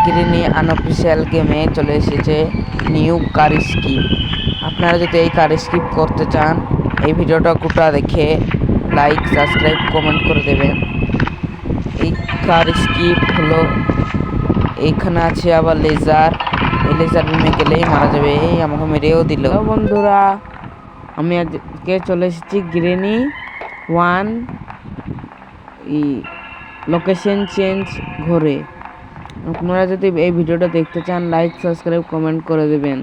গ্রিনি unofficial গেমে চলে এসেছে নিউ কার স্কিপ। আপনারা যদি এই কার স্কিপ করতে চান, এই ভিডিওটা গোটা দেখে লাইক, সাবস্ক্রাইব, কমেন্ট করে দেবেন। এই কার স্কিপ হলো, এইখানে আছে আবার লেজার। এই লেজার বিমে গেলেই মারা যাবে। এই আমাকে মেরেও দিল। বন্ধুরা, আমি আজকে চলে এসেছি গ্রিনি 1 লোকেশন চেঞ্জ ঘরে। আপনারা যদি এই ভিডিওটা দেখতে চান, লাইক, সাবস্ক্রাইব, কমেন্ট করে দেবেন।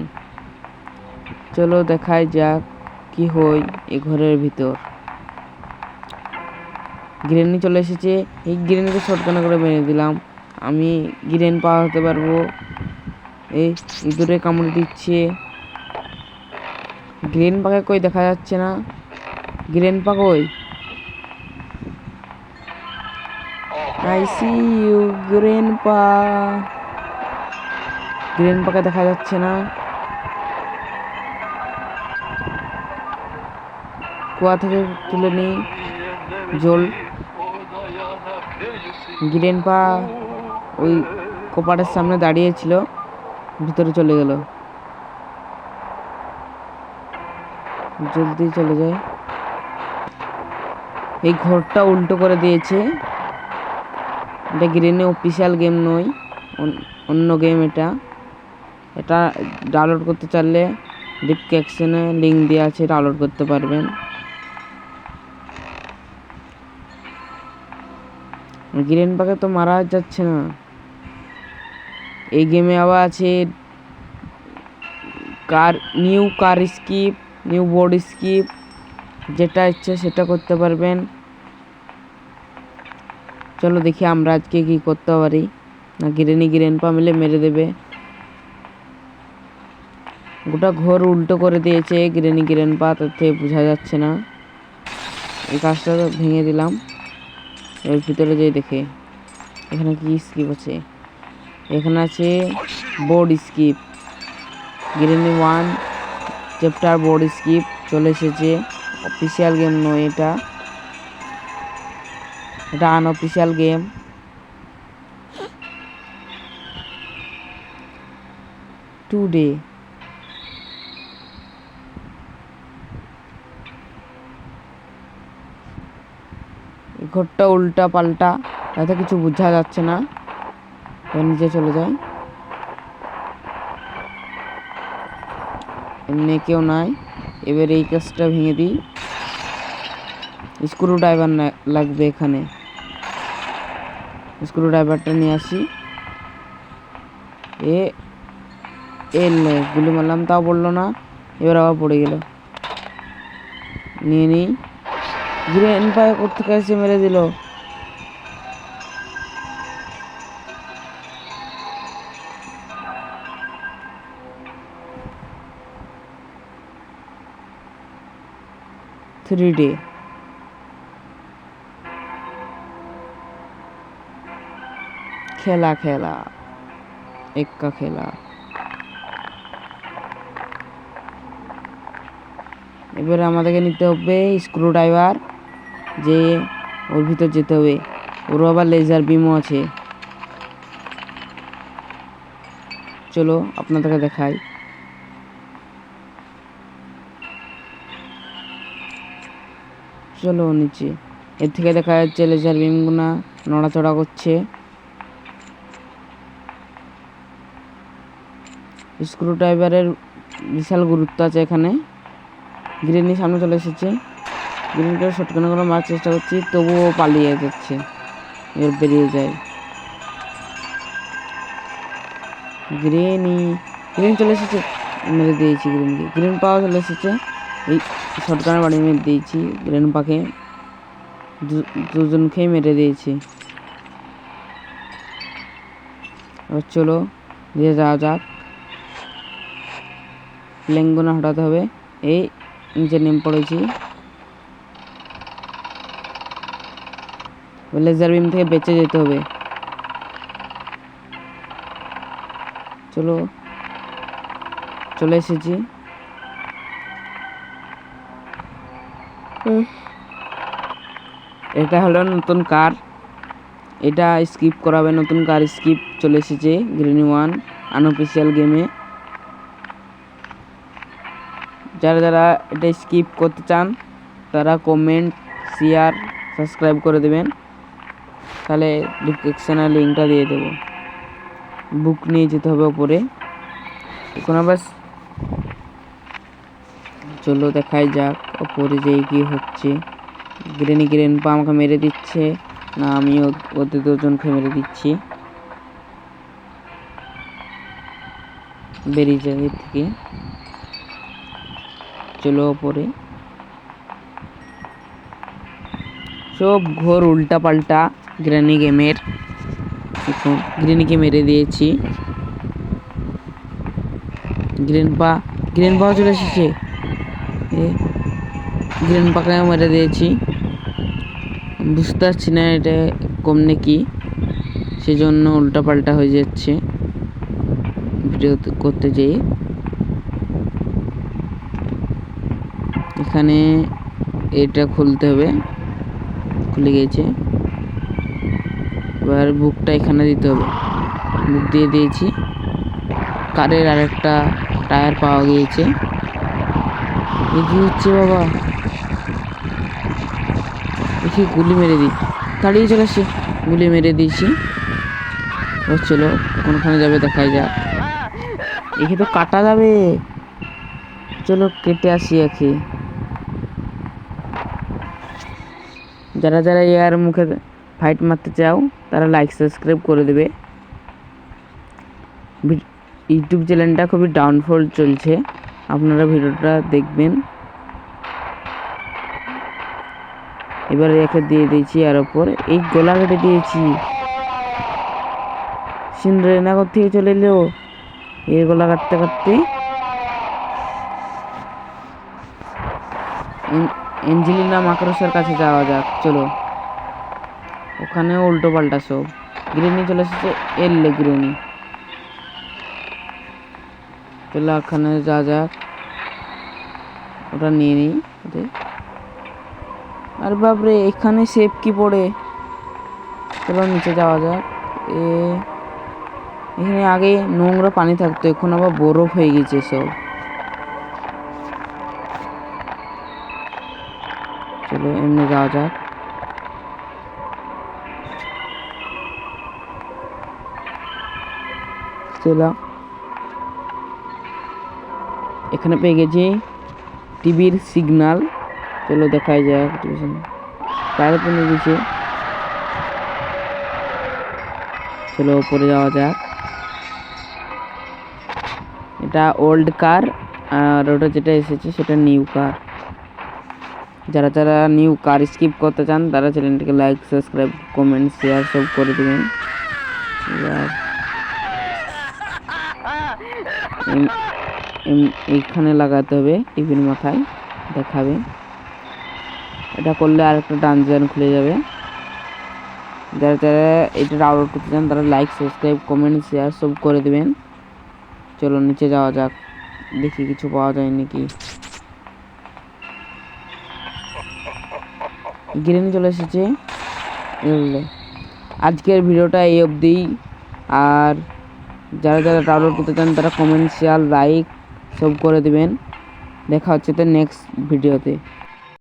চলো দেখাই যাক কি হয় এই ঘরের ভিতর। গ্রেনি চলে এসেছে। এই গ্রেনিকে শর্টকানা করে মেরে দিলাম। আমি গ্রেন পাওয়া হতে পারবো। এই ইঁদুরে কামড়ে দিচ্ছে। গ্রেন পাকে কই দেখা যাচ্ছে না। গ্রেন পা কই? আই সি ইউ গ্রেন পা। গ্রেন পাকে দেখা যাচ্ছে না। কুয়া থেকে তুলে নিই জল। গ্রেন পা ওই কোপারের সামনে দাঁড়িয়েছিল, ভিতরে চলে গেল। জলদি চলে যায়। এই ঘরটা উল্টো করে দিয়েছে। এটা গ্রিনে অফিসিয়াল গেম নয়, অন্য গেম। এটা ডাউনলোড করতে চাইলে ডিসক্রিপশনে লিঙ্ক দেওয়া আছে, ডাউনলোড করতে পারবেন। গ্রিন পাকে তো মারা যাচ্ছে না। এই গেমে আবার আছে new car skip, new board skip. যেটা ইচ্ছে সেটা করতে পারবেন। চলো দেখি আমরা আজকে কি করতে পারি। না গ্রেন পা মিলে মেরে দেবে। গোটা ঘর উল্টো করে দিয়েছে গ্রেন পা, তাতে বোঝা যাচ্ছে না। এই কাজটা ভেঙে দিলাম। এর ভিতরে যেয়ে দেখে এখানে কি স্কিপ আছে। এখানে আছে board skip. গ্রিনি 1 chapter board skip চলে এসেছে। অফিসিয়াল গেম নয়, এটা আনঅফিসিয়াল গেম। টুডে ঘরটা উল্টা পাল্টা, তাতে কিছু বোঝা যাচ্ছে না। নিচে চলে যায়। এমনি কেউ নাই। এবার এই কাজটা ভেঙে দিই। স্ক্রু ড্রাইভার লাগবে এখানে। স্ক্রু ড্রাইভারটা নিয়ে আসি। গুলি মারলাম, তাও বললো না। এবার আবার পড়ে গেল। নিয়ে নিই। গ্রেন পায়ে কোথেকে এসে মেরে দিল। থ্রি ডে খেলা এক্কা খেলা। এবারে আমাদেরকে নিতে হবে স্ক্রু ড্রাইভার, যে ওর ভিতর যেতে হবে। ওরও আবার লেজার বিমও আছে। চলো আপনাদেরকে দেখাই। চলো নিচে। এর থেকে দেখা যাচ্ছে লেজার বিমগুনা নড়াচড়া করছে। স্ক্রু ড্রাইভারের বিশাল গুরুত্ব আছে এখানে। গ্রিনি সামনে চলে এসেছে। গ্রিনকে শটগান করে মারার চেষ্টা করছি, তবুও পালিয়ে যাচ্ছে। এর বেরিয়ে যায়। গ্রিন চলে এসেছে, মেরে দিয়েছি গ্রিনকে। গ্রিন পাওয়া চলে এসেছে। এই শটগানের বাড়ি মেরে দিয়েছি। গ্রিন পাকে দুজনকেই মেরে দিয়েছি। এবার চলো দিয়ে যাওয়া যাক। প্লেনগুনা হটাতে হবে। এই নিচে নেমে পড়েছি। লেজার বিম থেকে বেঁচে যেতে হবে। চলো চলে এসেছি। এটা হলো নতুন কার। এটা স্কিপ করাবে, নতুন কার স্কিপ চলে এসেছে গ্রেনি ওয়ান আনঅফিসিয়াল গেমে। যারা যারা এটা স্কিপ করতে চান তারা কমেন্ট, শেয়ার, সাবস্ক্রাইব করে দেবেন, তাহলে ডিসক্রিপশনে লিঙ্কটা দিয়ে দেবো। বুক নিয়ে যেতে হবে ওপরে। এখন আবার চলো দেখাই যাক ওপরে যেয়ে কি হচ্ছে। গ্রেনপা আমাকে মেরে দিচ্ছে না আমি ওদের দুজনকে মেরে দিচ্ছি। বেরিয়ে যায় এর থেকে। চলো ওপরে। সব ঘোর উল্টা পাল্টা গ্রেনি গেমের। এখন গ্রেনিকে মেরে দিয়েছি। গ্রেনপাও চলে এসেছে। গ্রেনপাকে মেরে দিয়েছি। বুঝতে পারছি না এটা কমনে কি, সেজন্য উল্টা পাল্টা হয়ে যাচ্ছে ভিডিও করতে যেয়ে। এখানে এটা খুলতে হবে, খুলে গেছে। এবার বুকটা এখানে দিতে হবে, বুক দিয়ে দিয়েছি। কারের আরেকটা টায়ার পাওয়া গিয়েছে। কি হচ্ছে বাবা, দেখি গুলি মেরে দিই, দাঁড়িয়ে চলে আসছে, গুলি মেরে দিয়েছি। চলো কোনখানে যাবে দেখাই যাক। একে তো কাটা যাবে, চলো কেটে আসি একে। যারা যারা ইয়ার মুখে ফাইট মারতে চাও তারা লাইক সাবস্ক্রাইব করে দেবে। ইউটিউব চ্যানেলটা খুবই ডাউনফল চলছে, আপনারা ভিডিওটা দেখবেন। এবার একে দিয়ে দিয়েছি আর ওপর এই গলা কেটে দিয়েছি। সিন্দ্রেনাগর থেকে চলে এলো এই গলা কাটতে কাটতে। এঞ্জেলিনা মাকড়সার কাছে যাওয়া যাক, চলো। ওখানেও উল্টো পাল্টা সব। গ্রেনি চলে এসেছে, এলে গ্রেনি। চলো ওখানে যা যাক, ওটা নিয়ে নিই। আর বাপরে এখানে সেফ কি পড়ে। চলো নিচে যাওয়া যাক। এখানে আগে নোংরা পানি থাকতো, এখন আবার বরফ হয়ে গেছে সব। চলো এমনি যাওয়া যাক। চলো এখানে পেয়ে গেছি টিভির সিগন্যাল। চলো দেখাই যাক। বাইরে তো নিয়ে গেছে। চলো উপরে যাওয়া যাক। এটা ওল্ড কার আর ওটা যেটা এসেছে সেটা নিউ কার। যারা যারা নিউ কার স্কিপ করতে চান তারা চ্যানেলটিকে লাইক, সাবস্ক্রাইব, কমেন্ট, শেয়ার সব করে দেবেন। এইখানে লাগাতে হবে, টিভির মাথায় দেখাবে। এটা করলে আরেকটা ডানজন খুলে যাবে। যারা যারা এটা ডাউনলোড করতে চান তারা লাইক, সাবস্ক্রাইব, কমেন্ট, শেয়ার সব করে দেবেন। চলো নিচে যাওয়া যাক, দেখি কিছু পাওয়া যায় নাকি। গ্রেনি চলে এসেছে। আজকের ভিডিওটা এই অবধি। আর যারা যারা ডাউনলোড করতে চান তারা কমেন্ট, শেয়ার, লাইক সব করে দেবেন। দেখা হচ্ছে তো নেক্সট ভিডিওতে।